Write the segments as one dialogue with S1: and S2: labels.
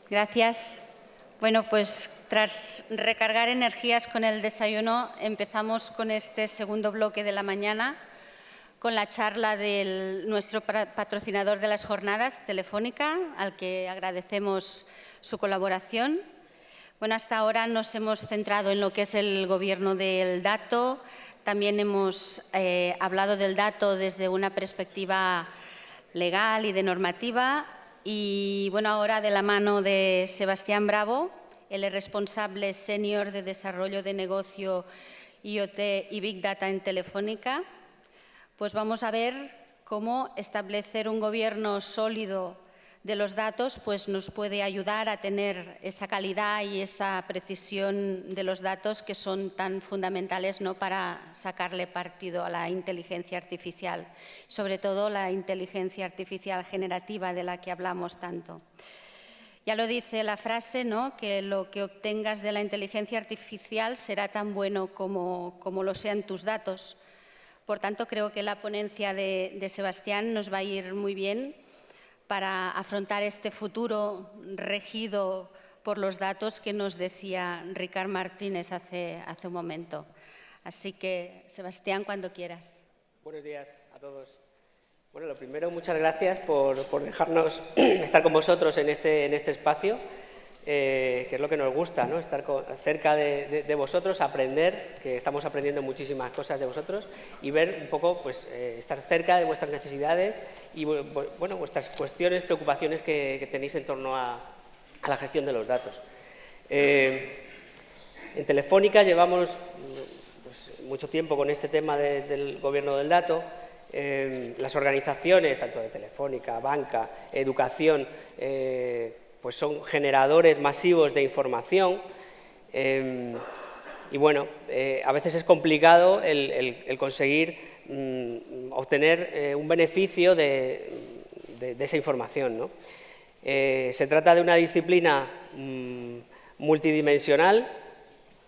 S1: Gracias. Bueno, pues tras recargar energías con el desayuno, empezamos con este segundo bloque de la mañana, con la charla de nuestro patrocinador de las jornadas, Telefónica, al que agradecemos su colaboración. Bueno, hasta ahora nos hemos centrado en lo que es el gobierno del dato. También hemos hablado del dato desde una perspectiva legal y de normativa. Y bueno, ahora de la mano de Sebastián Bravo, él es responsable senior de desarrollo de negocio IoT y Big Data en Telefónica, pues vamos a ver cómo establecer un gobierno sólido de los datos pues nos puede ayudar a tener esa calidad y esa precisión de los datos que son tan fundamentales, ¿no?, para sacarle partido a la inteligencia artificial, sobre todo la inteligencia artificial generativa de la que hablamos tanto. Ya lo dice la frase, ¿no?, que lo que obtengas de la inteligencia artificial será tan bueno como lo sean tus datos. Por tanto, creo que la ponencia de Sebastián nos va a ir muy bien para afrontar este futuro regido por los datos que nos decía Ricard Martínez hace un momento. Así que, Sebastián, cuando quieras.
S2: Buenos días a todos. Bueno, lo primero, muchas gracias por dejarnos estar con vosotros en este espacio, que es lo que nos gusta, ¿no?, estar cerca de vosotros, aprender, que estamos aprendiendo muchísimas cosas de vosotros, y ver un poco, pues, estar cerca de vuestras necesidades y, bueno, vuestras cuestiones, preocupaciones que tenéis en torno a la gestión de los datos. En Telefónica llevamos pues, mucho tiempo con este tema del gobierno del dato. Las organizaciones, tanto de Telefónica, banca, educación, pues son generadores masivos de información y bueno, a veces es complicado el conseguir obtener un beneficio de esa información, ¿no? Se trata de una disciplina multidimensional,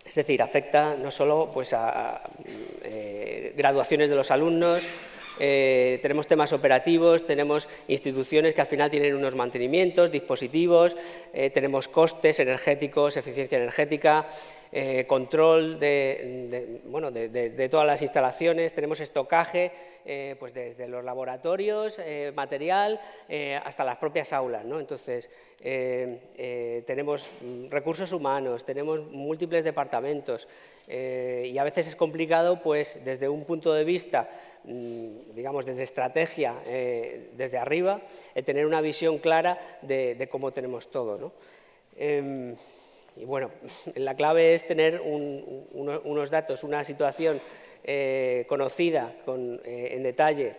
S2: es decir, afecta no solo pues, a graduaciones de los alumnos. Tenemos temas operativos, tenemos instituciones que al final tienen unos mantenimientos, dispositivos, tenemos costes energéticos, eficiencia energética, control de todas las instalaciones, tenemos estocaje pues desde los laboratorios, material, hasta las propias aulas, ¿no? Entonces, tenemos recursos humanos, tenemos múltiples departamentos y a veces es complicado, pues, desde un punto de vista, digamos, desde estrategia, desde arriba, tener una visión clara de cómo tenemos todo, ¿no? Y bueno, la clave es tener unos datos, una situación conocida en detalle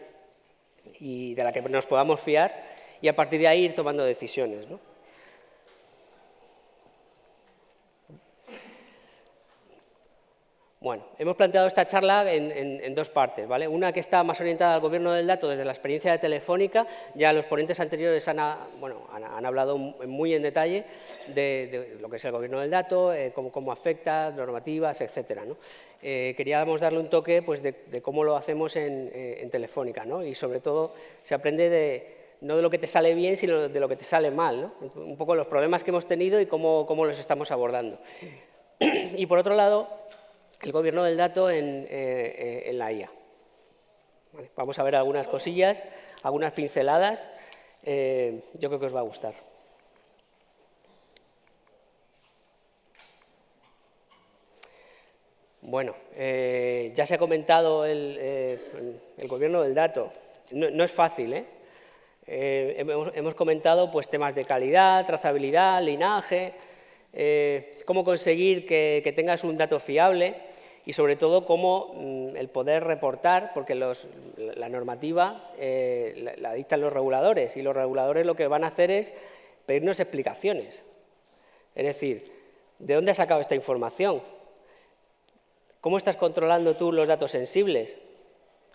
S2: y de la que nos podamos fiar y a partir de ahí ir tomando decisiones, ¿no? Bueno, hemos planteado esta charla en dos partes, ¿vale? Una que está más orientada al gobierno del dato desde la experiencia de Telefónica. Ya los ponentes anteriores han hablado muy en detalle de lo que es el gobierno del dato, cómo afecta, normativas, etcétera, ¿no? Queríamos darle un toque pues, de cómo lo hacemos en Telefónica, ¿no? Y sobre todo se aprende no de lo que te sale bien, sino de lo que te sale mal, ¿no? Un poco los problemas que hemos tenido y cómo los estamos abordando. Y por otro lado, el gobierno del dato en la IA. Vale, vamos a ver algunas cosillas, algunas pinceladas. Yo creo que os va a gustar. Bueno, ya se ha comentado el gobierno del dato. No es fácil, ¿eh? Hemos comentado pues, temas de calidad, trazabilidad, linaje, cómo conseguir que tengas un dato fiable y sobre todo cómo el poder reportar, porque la normativa la dictan los reguladores y los reguladores lo que van a hacer es pedirnos explicaciones. Es decir, ¿de dónde has sacado esta información? ¿Cómo estás controlando tú los datos sensibles?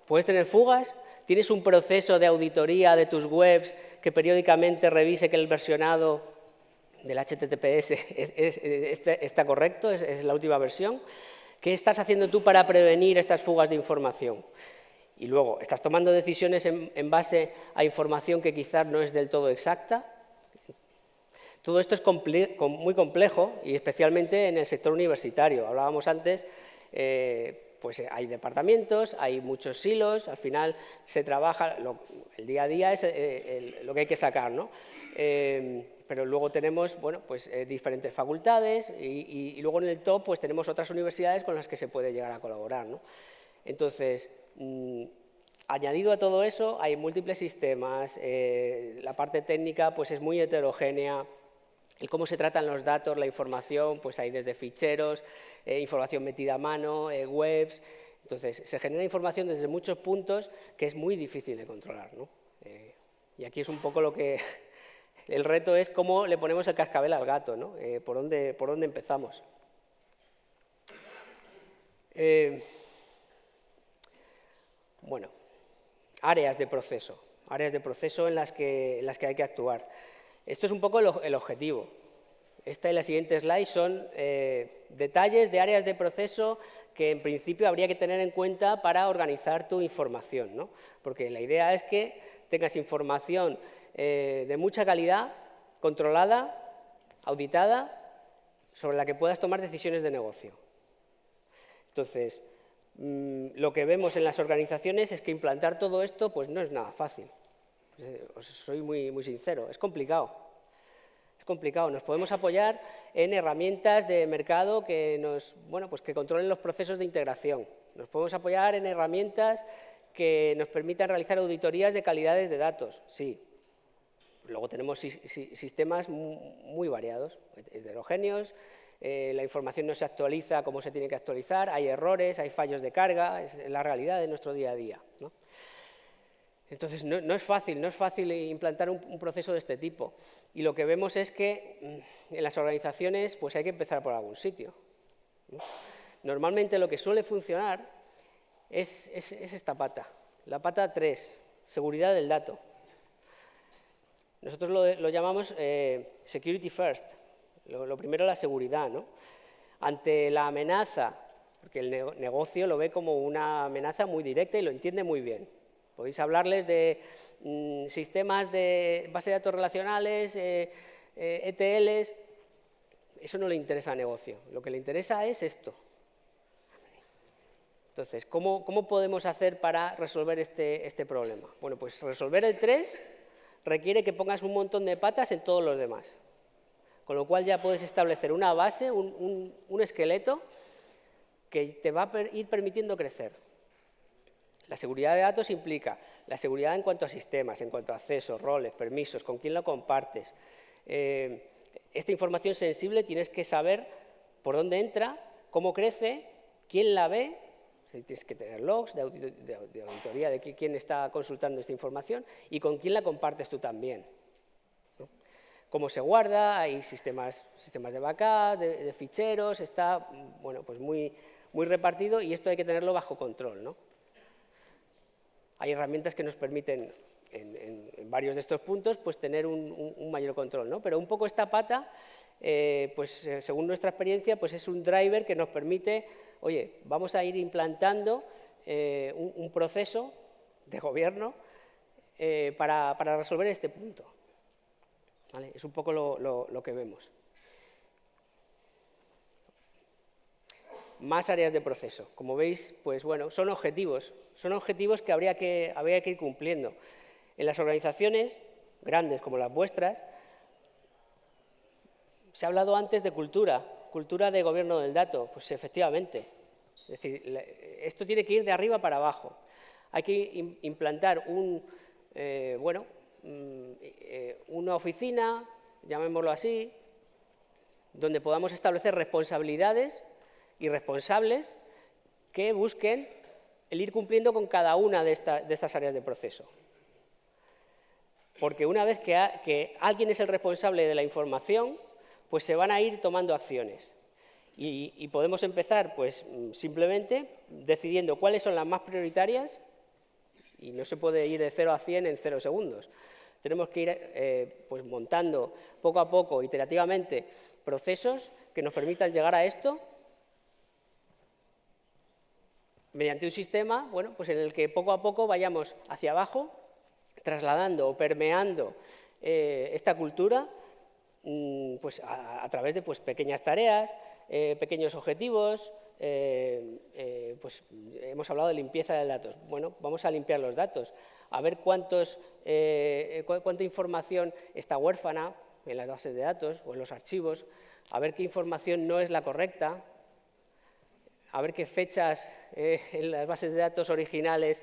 S2: ¿Puedes tener fugas? ¿Tienes un proceso de auditoría de tus webs que periódicamente revise que el versionado del HTTPS está correcto, es la última versión? ¿Qué estás haciendo tú para prevenir estas fugas de información? Y luego, ¿estás tomando decisiones en base a información que quizás no es del todo exacta? Todo esto es muy complejo y especialmente en el sector universitario. Hablábamos antes, pues hay departamentos, hay muchos silos, al final se trabaja, el día a día es lo que hay que sacar, ¿no? Pero luego tenemos, bueno, pues, diferentes facultades y luego en el top pues, tenemos otras universidades con las que se puede llegar a colaborar, ¿no? Entonces, añadido a todo eso, hay múltiples sistemas, la parte técnica pues, es muy heterogénea, el cómo se tratan los datos, la información, pues hay desde ficheros, información metida a mano, webs. Entonces, se genera información desde muchos puntos que es muy difícil de controlar, ¿no? Y aquí es un poco lo que... El reto es cómo le ponemos el cascabel al gato, ¿no? ¿Por dónde empezamos? Bueno, áreas de proceso en las que hay que actuar. Esto es un poco el objetivo. Esta y la siguiente slide son detalles de áreas de proceso que en principio habría que tener en cuenta para organizar tu información, ¿no? Porque la idea es que tengas información de mucha calidad, controlada, auditada, sobre la que puedas tomar decisiones de negocio. Entonces, lo que vemos en las organizaciones es que implantar todo esto pues, no es nada fácil. Os soy muy sincero, es complicado. Es complicado. Nos podemos apoyar en herramientas de mercado que que controlen los procesos de integración. Nos podemos apoyar en herramientas que nos permitan realizar auditorías de calidades de datos, sí. Luego tenemos sistemas muy variados, heterogéneos, la información no se actualiza como se tiene que actualizar, hay errores, hay fallos de carga, es la realidad de nuestro día a día, ¿no? Entonces, no es fácil implantar un proceso de este tipo. Y lo que vemos es que en las organizaciones pues hay que empezar por algún sitio, ¿no? Normalmente lo que suele funcionar es esta pata, la pata 3, seguridad del dato. Nosotros lo llamamos security first, lo primero la seguridad, ¿no? Ante la amenaza, porque el negocio lo ve como una amenaza muy directa y lo entiende muy bien. Podéis hablarles de sistemas de base de datos relacionales, ETLs, eso no le interesa al negocio, lo que le interesa es esto. Entonces, ¿cómo podemos hacer para resolver este problema? Bueno, pues resolver el 3 requiere que pongas un montón de patas en todos los demás. Con lo cual ya puedes establecer una base, un esqueleto que te va a ir permitiendo crecer. La seguridad de datos implica la seguridad en cuanto a sistemas, en cuanto a accesos, roles, permisos, con quién lo compartes. Esta información sensible tienes que saber por dónde entra, cómo crece, quién la ve. Tienes que tener logs de auditoría de quién está consultando esta información y con quién la compartes tú también, ¿no? Cómo se guarda, hay sistemas de backup, de ficheros, está pues muy repartido y esto hay que tenerlo bajo control, ¿no? Hay herramientas que nos permiten en varios de estos puntos pues tener un mayor control, ¿no? Pero un poco esta pata, según nuestra experiencia, pues es un driver que nos permite, oye, vamos a ir implantando un proceso de gobierno para resolver este punto, ¿vale? Es un poco lo que vemos. Más áreas de proceso. Como veis, pues bueno, son objetivos que habría que ir cumpliendo. En las organizaciones grandes como las vuestras, se ha hablado antes de cultura de gobierno del dato, pues efectivamente. Es decir, esto tiene que ir de arriba para abajo. Hay que implantar una oficina, llamémoslo así, donde podamos establecer responsabilidades y responsables que busquen el ir cumpliendo con cada una de estas áreas de proceso. Porque una vez que alguien es el responsable de la información, pues se van a ir tomando acciones. Y podemos empezar pues simplemente decidiendo cuáles son las más prioritarias y no se puede ir de 0 a 100 en 0 segundos. Tenemos que ir pues montando poco a poco, iterativamente, procesos que nos permitan llegar a esto mediante un sistema pues en el que poco a poco vayamos hacia abajo, trasladando o permeando esta cultura pues a través de pues, pequeñas tareas, pequeños objetivos. Pues hemos hablado de limpieza de datos. Bueno, vamos a limpiar los datos, a ver cuánta información está huérfana en las bases de datos o en los archivos, a ver qué información no es la correcta, a ver qué fechas en las bases de datos originales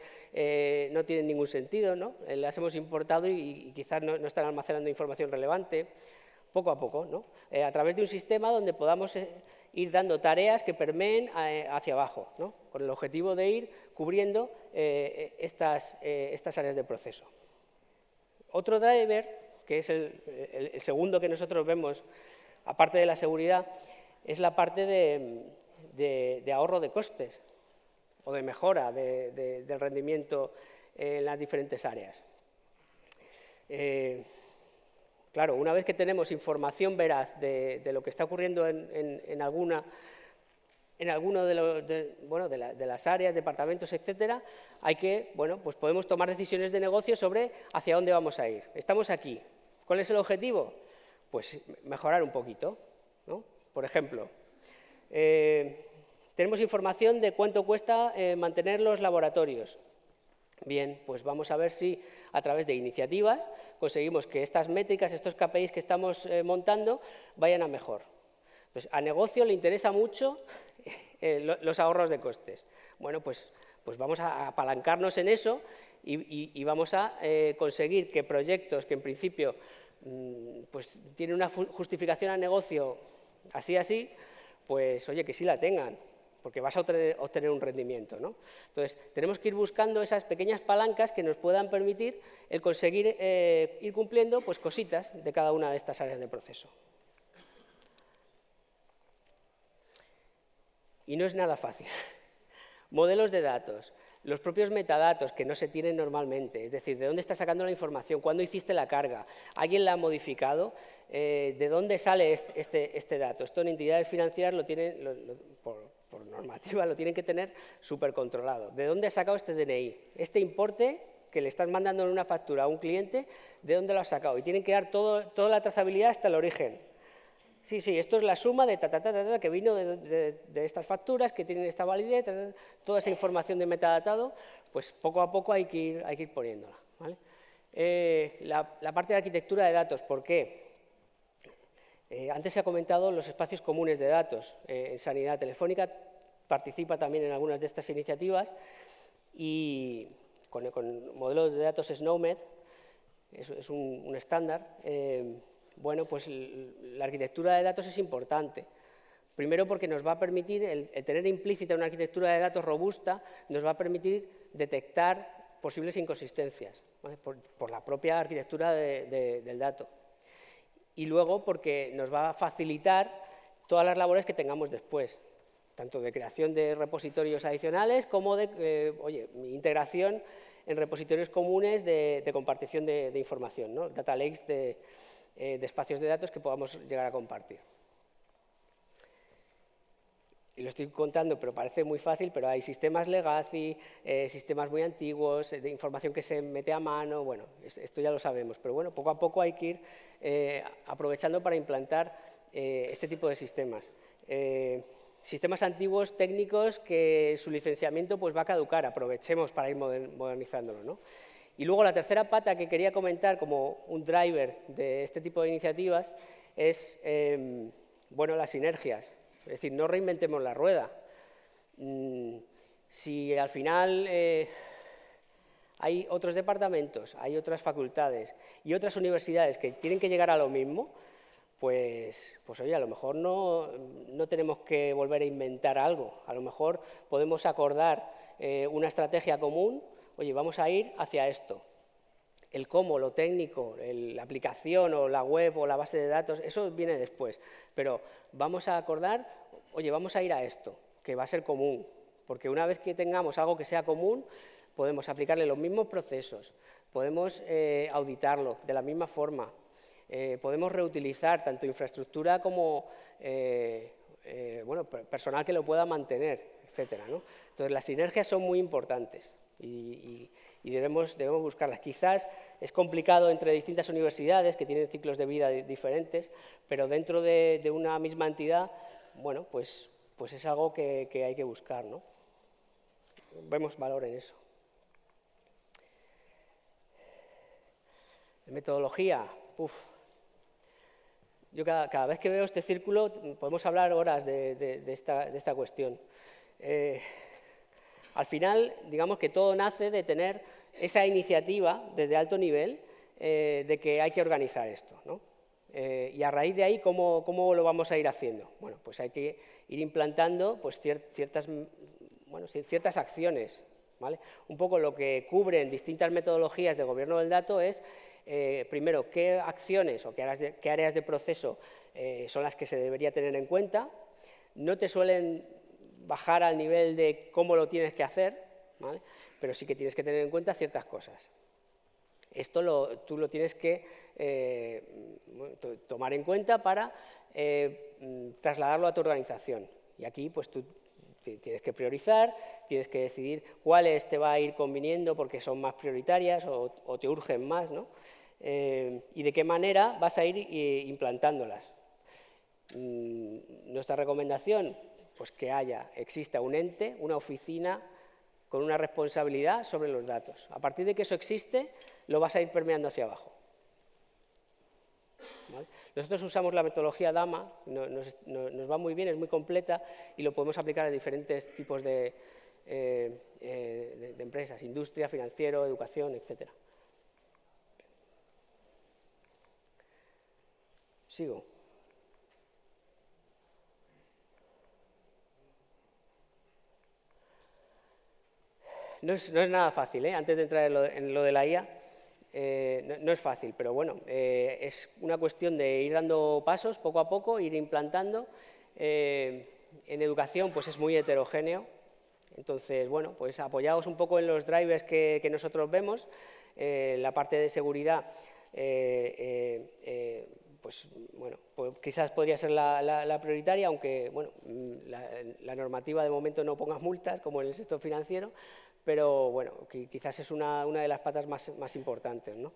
S2: no tienen ningún sentido, ¿no? Las hemos importado y quizás no están almacenando información relevante. Poco a poco, ¿no? A través de un sistema donde podamos ir dando tareas que permeen hacia abajo, ¿no? Con el objetivo de ir cubriendo estas áreas de proceso. Otro driver, que es el segundo que nosotros vemos, aparte de la seguridad, es la parte de ahorro de costes o de mejora del rendimiento en las diferentes áreas. Claro, una vez que tenemos información veraz de lo que está ocurriendo en alguno de las áreas, departamentos, etcétera, pues podemos tomar decisiones de negocio sobre hacia dónde vamos a ir. Estamos aquí. ¿Cuál es el objetivo? Pues mejorar un poquito, ¿no? Por ejemplo, tenemos información de cuánto cuesta mantener los laboratorios. Bien, pues vamos a ver si a través de iniciativas conseguimos que estas métricas, estos KPIs que estamos montando, vayan a mejor. Entonces, a negocio le interesa mucho los ahorros de costes. Bueno, pues vamos a apalancarnos en eso y vamos a conseguir que proyectos que en principio pues tienen una justificación a negocio así, pues oye, que sí la tengan, porque vas a obtener un rendimiento, ¿no? Entonces, tenemos que ir buscando esas pequeñas palancas que nos puedan permitir el conseguir ir cumpliendo pues, cositas de cada una de estas áreas de proceso. Y no es nada fácil. Modelos de datos, los propios metadatos que no se tienen normalmente, es decir, de dónde estás sacando la información, cuándo hiciste la carga, alguien la ha modificado, de dónde sale este dato. Esto en entidades financieras lo tienen, por normativa, lo tienen que tener súper controlado. ¿De dónde has sacado este DNI? Este importe que le estás mandando en una factura a un cliente, ¿de dónde lo has sacado? Y tienen que dar toda la trazabilidad hasta el origen. Sí, esto es la suma de que vino de estas facturas, que tienen esta validez, toda esa información de metadatado, pues poco a poco hay que ir poniéndola, ¿vale? La parte de arquitectura de datos, ¿por qué? Antes se ha comentado los espacios comunes de datos. En Sanidad Telefónica participa también en algunas de estas iniciativas y con el modelo de datos SNOMED, es un estándar. Bueno, pues la arquitectura de datos es importante. Primero porque nos va a permitir, el tener implícita una arquitectura de datos robusta, nos va a permitir detectar posibles inconsistencias, ¿vale? por la propia arquitectura del dato. Y luego porque nos va a facilitar todas las labores que tengamos después, tanto de creación de repositorios adicionales como de integración en repositorios comunes de compartición de información, ¿no? Data lakes de espacios de datos que podamos llegar a compartir. Y lo estoy contando, pero parece muy fácil, pero hay sistemas legacy, sistemas muy antiguos, de información que se mete a mano, bueno, esto ya lo sabemos, pero bueno, poco a poco hay que ir aprovechando para implantar este tipo de sistemas. Sistemas antiguos, técnicos, que su licenciamiento pues, va a caducar, aprovechemos para ir modernizándolo, ¿no? Y luego la tercera pata que quería comentar como un driver de este tipo de iniciativas es, bueno, las sinergias. Es decir, no reinventemos la rueda. Si al final hay otros departamentos, hay otras facultades y otras universidades que tienen que llegar a lo mismo, pues oye, a lo mejor no tenemos que volver a inventar algo. A lo mejor podemos acordar una estrategia común. Oye, vamos a ir hacia esto. El cómo, lo técnico, la aplicación o la web o la base de datos, eso viene después. Pero vamos a acordar, oye, vamos a ir a esto, que va a ser común. Porque una vez que tengamos algo que sea común, podemos aplicarle los mismos procesos, podemos auditarlo de la misma forma, podemos reutilizar tanto infraestructura como personal que lo pueda mantener, etcétera, ¿no? Entonces, las sinergias son muy importantes. y debemos buscarlas. Quizás es complicado entre distintas universidades que tienen ciclos de vida diferentes, pero dentro de una misma entidad, bueno, pues es algo que hay que buscar, ¿no? Vemos valor en eso. Metodología, yo cada vez que veo este círculo podemos hablar horas de esta cuestión. Al final, digamos que todo nace de tener esa iniciativa desde alto nivel de que hay que organizar esto, ¿no? Y a raíz de ahí, ¿cómo lo vamos a ir haciendo? Bueno, pues hay que ir implantando pues, ciertas acciones, ¿vale? Un poco lo que cubren distintas metodologías de gobierno del dato es, primero, qué acciones o qué áreas de proceso son las que se debería tener en cuenta. No te suelen bajar al nivel de cómo lo tienes que hacer, ¿vale? Pero sí que tienes que tener en cuenta ciertas cosas. Esto tú lo tienes que tomar en cuenta para trasladarlo a tu organización. Y aquí pues tú tienes que priorizar, tienes que decidir cuáles te va a ir conviniendo porque son más prioritarias o te urgen más, ¿no? Y de qué manera vas a ir implantándolas. Nuestra recomendación, pues que exista un ente, una oficina con una responsabilidad sobre los datos. A partir de que eso existe, lo vas a ir permeando hacia abajo. ¿Vale? Nosotros usamos la metodología DAMA, nos va muy bien, es muy completa y lo podemos aplicar a diferentes tipos de empresas, industria, financiero, educación, etc. Sigo. No es nada fácil, ¿eh? Antes de entrar en lo de la IA, no es fácil, pero bueno, es una cuestión de ir dando pasos poco a poco, ir implantando. En educación pues es muy heterogéneo, entonces, bueno, pues apoyaos un poco en los drivers que nosotros vemos. La parte de seguridad, pues bueno, pues quizás podría ser la prioritaria, aunque bueno, la normativa de momento no ponga multas, como en el sector financiero, pero bueno, quizás es una de las patas más importantes, ¿no?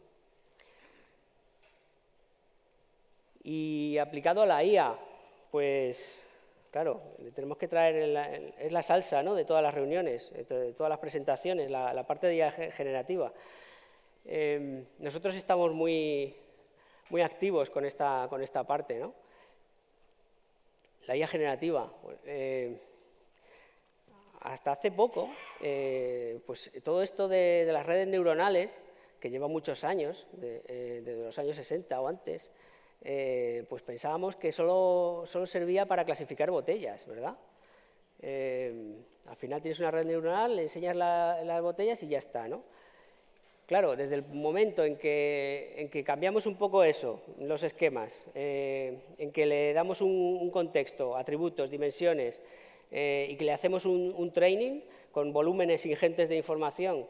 S2: Y aplicado a la IA, pues claro, tenemos que traer, es la salsa, ¿no?, de todas las reuniones, de todas las presentaciones, la parte de IA generativa. Nosotros estamos muy activos con esta parte, ¿no? La IA generativa. Hasta hace poco, pues todo esto de las redes neuronales, que lleva muchos años, desde los años 60 o antes, pues pensábamos que solo servía para clasificar botellas, ¿verdad? Al final tienes una red neuronal, le enseñas las botellas y ya está, ¿no? Claro, desde el momento en que cambiamos un poco eso, los esquemas, en que le damos un contexto, atributos, dimensiones, y que le hacemos un training con volúmenes ingentes de información,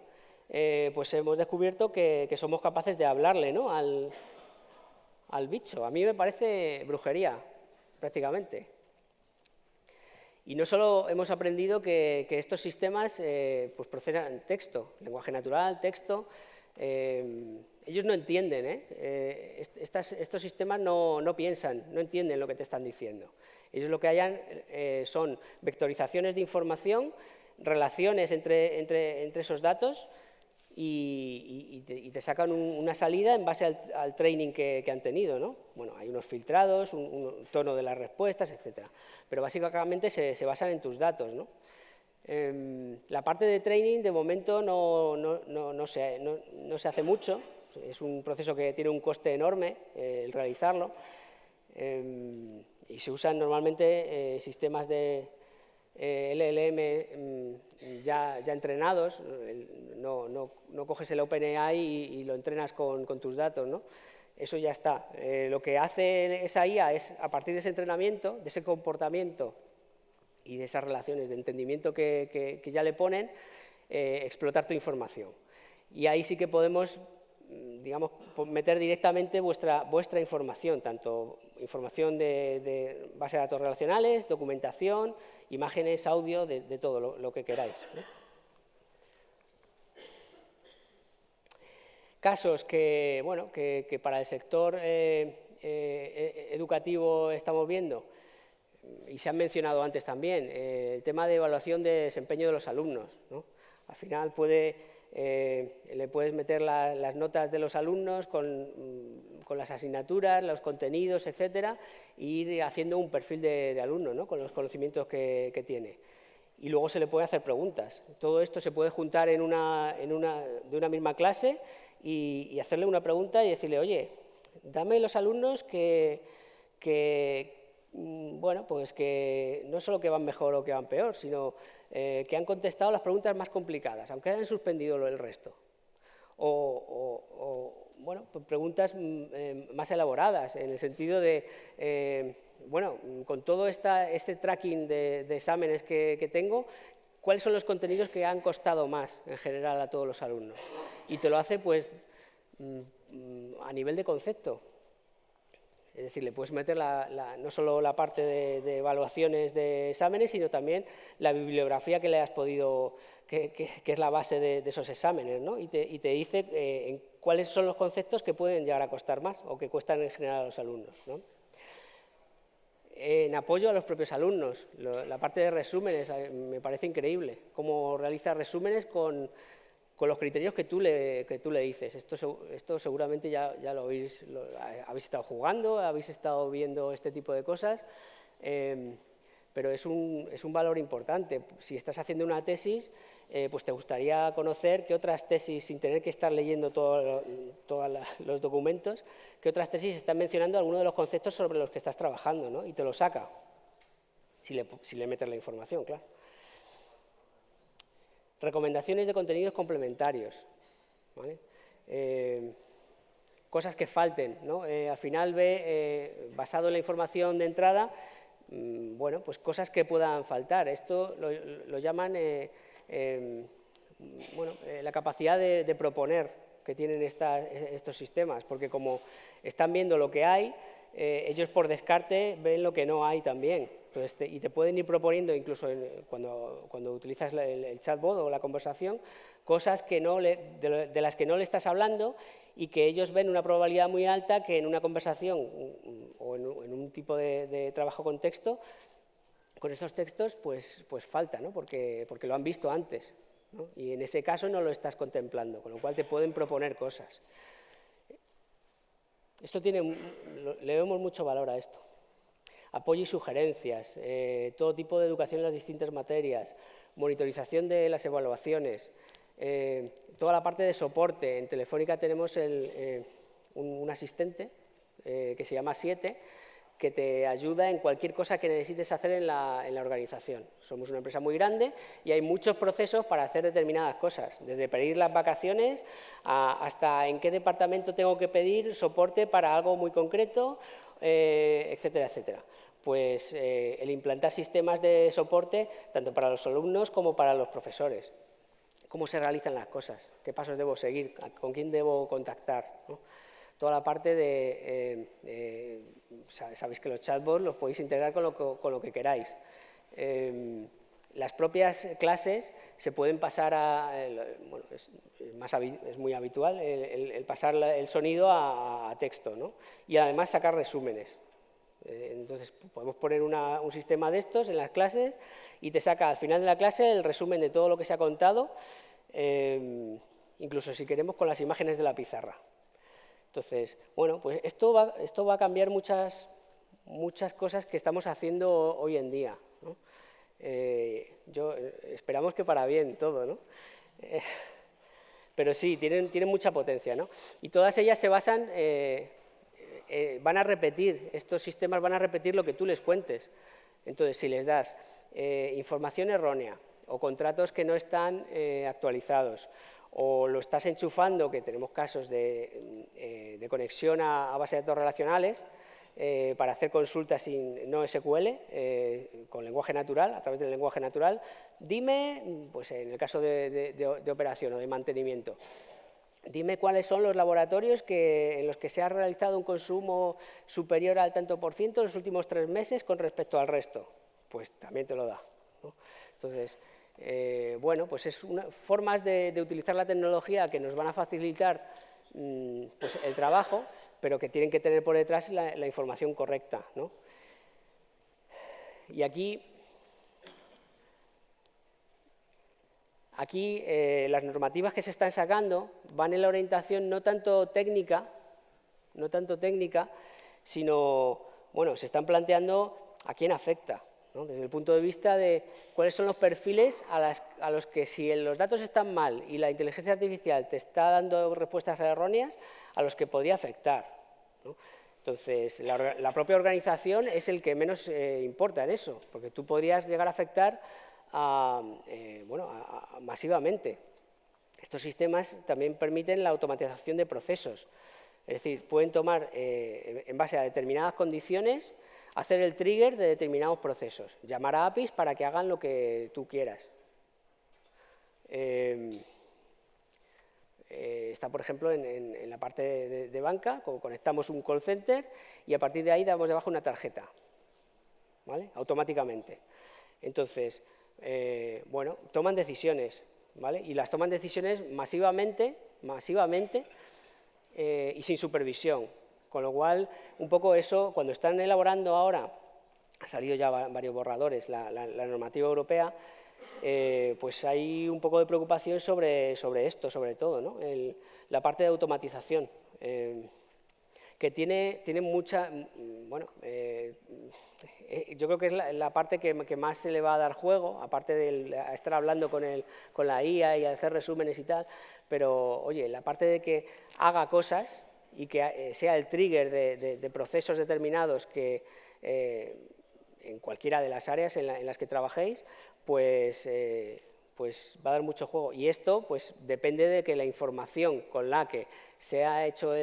S2: pues hemos descubierto que somos capaces de hablarle, ¿no?, al bicho. A mí me parece brujería, prácticamente. Y no solo hemos aprendido que estos sistemas pues procesan texto, lenguaje natural, texto. Ellos no entienden, estos sistemas no piensan, no entienden lo que te están diciendo. Ellos lo que hallan son vectorizaciones de información, relaciones entre esos datos y te sacan una salida en base al training que han tenido, ¿no? Bueno, hay unos filtrados, un tono de las respuestas, etc. Pero básicamente se basan en tus datos, ¿no? La parte de training de momento no se hace mucho, es un proceso que tiene un coste enorme el realizarlo, y se usan normalmente sistemas de LLM ya entrenados. No coges el OpenAI y lo entrenas con tus datos, ¿no? Eso ya está. Lo que hace esa IA es, a partir de ese entrenamiento, de ese comportamiento y de esas relaciones de entendimiento que ya le ponen, explotar tu información. Y ahí sí que podemos, digamos, meter directamente vuestra información, tanto información de base de datos relacionales, documentación, imágenes, audio, de todo lo que queráis, ¿no? casos que, bueno, que para el sector educativo estamos viendo, y se han mencionado antes también, el tema de evaluación de desempeño de los alumnos, ¿no? Al final le puedes meter las notas de los alumnos con las asignaturas, los contenidos, etcétera, e ir haciendo un perfil de alumno, ¿no? Con los conocimientos que tiene. Y luego se le puede hacer preguntas. Todo esto se puede juntar de una misma clase y hacerle una pregunta y decirle, oye, dame los alumnos bueno, pues que no solo que van mejor o que van peor, sino que han contestado las preguntas más complicadas, aunque hayan suspendido el resto. Bueno, pues preguntas más elaboradas, en el sentido de, bueno, con todo este tracking de exámenes que tengo, ¿cuáles son los contenidos que han costado más en general a todos los alumnos? Y te lo hace, pues, a nivel de concepto. Es decir, le puedes meter no solo la parte de evaluaciones de exámenes, sino también la bibliografía que le has podido, que es la base de esos exámenes, ¿no? Y te dice cuáles son los conceptos que pueden llegar a costar más o que cuestan en general a los alumnos, ¿no? En apoyo a los propios alumnos, la parte de resúmenes me parece increíble, cómo realiza resúmenes con los criterios que tú le dices. Esto seguramente ya lo habéis estado jugando, habéis estado viendo este tipo de cosas, pero es un valor importante. Si estás haciendo una tesis, pues te gustaría conocer qué otras tesis, sin tener que estar leyendo todos los documentos, qué otras tesis están mencionando algunos de los conceptos sobre los que estás trabajando, ¿no? Y te lo saca, si le metes la información, claro. Recomendaciones de contenidos complementarios, ¿vale? Cosas que falten, ¿no? Al final basado en la información de entrada, bueno, pues cosas que puedan faltar. Esto lo llaman bueno, la capacidad de proponer que tienen estos sistemas, porque como están viendo lo que hay, ellos por descarte ven lo que no hay también. Entonces, y te pueden ir proponiendo, incluso cuando utilizas el chatbot o la conversación, cosas de las que no le estás hablando y que ellos ven una probabilidad muy alta que en una conversación o en un tipo de trabajo con texto, con estos textos, pues falta, ¿no? Porque lo han visto antes, ¿no? Y en ese caso no lo estás contemplando, con lo cual te pueden proponer cosas. Le vemos mucho valor a esto. Apoyo y sugerencias, todo tipo de educación en las distintas materias, monitorización de las evaluaciones, toda la parte de soporte. En Telefónica tenemos un asistente que se llama 7, que te ayuda en cualquier cosa que necesites hacer en la organización. Somos una empresa muy grande y hay muchos procesos para hacer determinadas cosas, desde pedir las vacaciones hasta en qué departamento tengo que pedir soporte para algo muy concreto, etcétera, etcétera. Pues el implantar sistemas de soporte tanto para los alumnos como para los profesores. Cómo se realizan las cosas, qué pasos debo seguir, con quién debo contactar, ¿no? Toda la parte sabéis que los chatbots los podéis integrar con lo que queráis. Las propias clases se pueden pasar bueno, es muy habitual el pasar el sonido a texto, ¿no? Y además sacar resúmenes. Entonces podemos poner un sistema de estos en las clases y te saca al final de la clase el resumen de todo lo que se ha contado, incluso si queremos con las imágenes de la pizarra. Entonces, bueno, pues esto va a cambiar muchas cosas que estamos haciendo hoy en día, ¿no? Esperamos que para bien todo, ¿no? Pero sí, tienen mucha potencia, ¿no? Y todas ellas se basan, van a repetir, estos sistemas van a repetir lo que tú les cuentes. Entonces, si les das información errónea o contratos que no están actualizados, o lo estás enchufando, que tenemos casos de conexión a base de datos relacionales, para hacer consultas sin NoSQL, con lenguaje natural, a través del lenguaje natural, dime, pues en el caso de operación o de mantenimiento, dime cuáles son los laboratorios en los que se ha realizado un consumo superior al tanto por ciento en los últimos 3 meses con respecto al resto. Pues también te lo da, ¿no? Entonces, bueno, pues es formas de utilizar la tecnología que nos van a facilitar pues el trabajo, pero que tienen que tener por detrás la información correcta, ¿no? Y aquí las normativas que se están sacando van en la orientación no tanto técnica, sino, bueno, se están planteando a quién afecta, ¿no? Desde el punto de vista de cuáles son los perfiles a los que, si los datos están mal y la inteligencia artificial te está dando respuestas erróneas, a los que podría afectar, ¿no? Entonces, la propia organización es el que menos importa en eso, porque tú podrías llegar a afectar masivamente. Estos sistemas también permiten la automatización de procesos, es decir, pueden tomar, en base a determinadas condiciones, hacer el trigger de determinados procesos, llamar a APIs para que hagan lo que tú quieras. Está, por ejemplo, en la parte de banca, conectamos un call center y a partir de ahí damos de baja una tarjeta, ¿vale? Automáticamente. Entonces, bueno, toman decisiones, ¿vale? Y las toman decisiones masivamente y sin supervisión. Con lo cual, un poco eso, cuando están elaborando ahora, ha salido ya varios borradores, la normativa europea, pues hay un poco de preocupación sobre esto, sobre todo, ¿no? La parte de automatización, que tiene mucha, bueno, yo creo que es la parte que más se le va a dar juego, aparte de estar hablando con la IA y hacer resúmenes y tal, pero, oye, la parte de que haga cosas y que sea el trigger de procesos determinados que en cualquiera de las áreas en las que trabajéis, pues va a dar mucho juego. Y esto pues depende de que la información con la que se ha hecho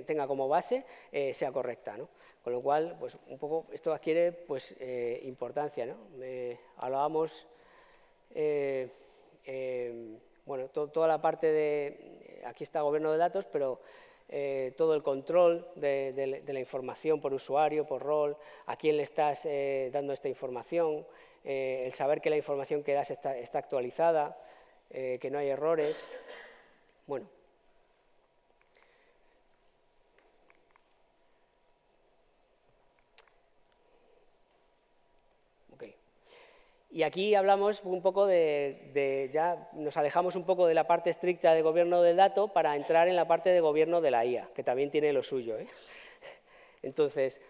S2: tenga como base sea correcta, ¿no? Con lo cual, pues un poco esto adquiere pues importancia, ¿no? Hablábamos, bueno, toda la parte de, aquí está gobierno de datos, pero todo el control de la información por usuario, por rol, a quién le estás dando esta información, el saber que la información que das está actualizada, que no hay errores. Bueno. Okay. Y aquí hablamos un poco ya nos alejamos un poco de la parte estricta de gobierno del dato para entrar en la parte de gobierno de la IA, que también tiene lo suyo, ¿eh? Entonces,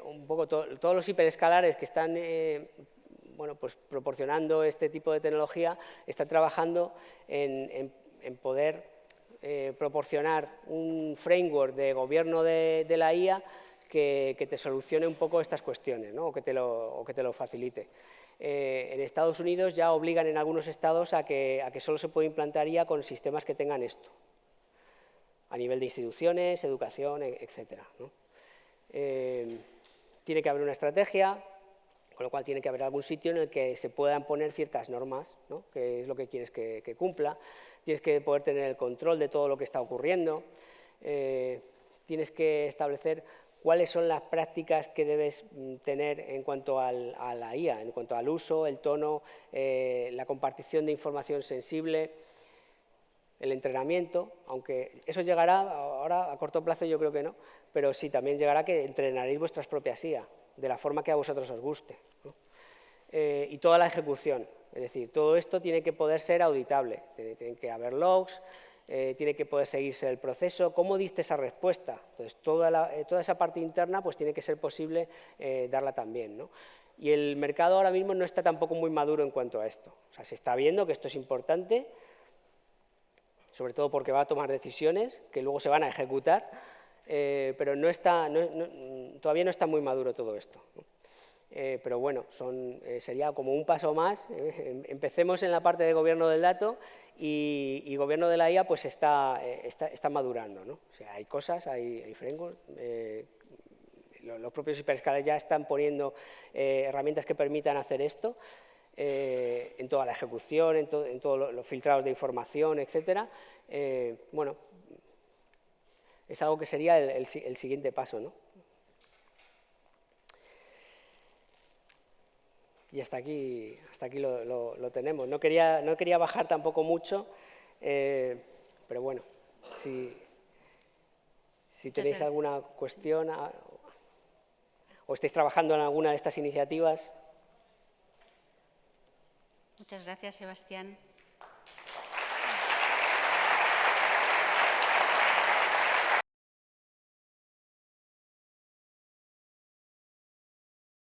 S2: un poco todos los hiperescalares que están bueno, pues proporcionando este tipo de tecnología están trabajando en poder proporcionar un framework de gobierno de la IA que te solucione un poco estas cuestiones, ¿no? o que te lo facilite. En Estados Unidos ya obligan en algunos estados a que solo se puede implantar IA con sistemas que tengan esto, a nivel de instituciones, educación, etcétera, ¿no? Tiene que haber una estrategia, con lo cual tiene que haber algún sitio en el que se puedan poner ciertas normas, ¿no? Que es lo que quieres que cumpla. Tienes que poder tener el control de todo lo que está ocurriendo. Tienes que establecer cuáles son las prácticas que debes tener en cuanto a la IA, en cuanto al uso, el tono, la compartición de información sensible, el entrenamiento, aunque eso llegará, ahora a corto plazo yo creo que no, pero sí también llegará que entrenaréis vuestras propias IA, de la forma que a vosotros os guste, ¿no? Y toda la ejecución, es decir, todo esto tiene que poder ser auditable, tienen que haber logs, tiene que poder seguirse el proceso, cómo diste esa respuesta, entonces toda esa parte interna pues tiene que ser posible darla también, ¿no? Y el mercado ahora mismo no está tampoco muy maduro en cuanto a esto, o sea, se está viendo que esto es importante, sobre todo porque va a tomar decisiones que luego se van a ejecutar, pero todavía no está muy maduro todo esto, ¿no? Pero bueno, sería como un paso más. Empecemos en la parte de gobierno del dato y gobierno de la IA pues está madurando, ¿no? O sea, hay cosas, hay frameworks, los propios hiperescalers ya están poniendo herramientas que permitan hacer esto, en toda la ejecución, en todos los filtrados de información, etcétera. Bueno, es algo que sería el siguiente paso, ¿no? Y hasta aquí lo tenemos. No quería bajar tampoco mucho, pero bueno, Si tenéis
S1: gracias.
S2: alguna cuestión o estáis trabajando en alguna de estas iniciativas.
S1: Muchas gracias, Sebastián.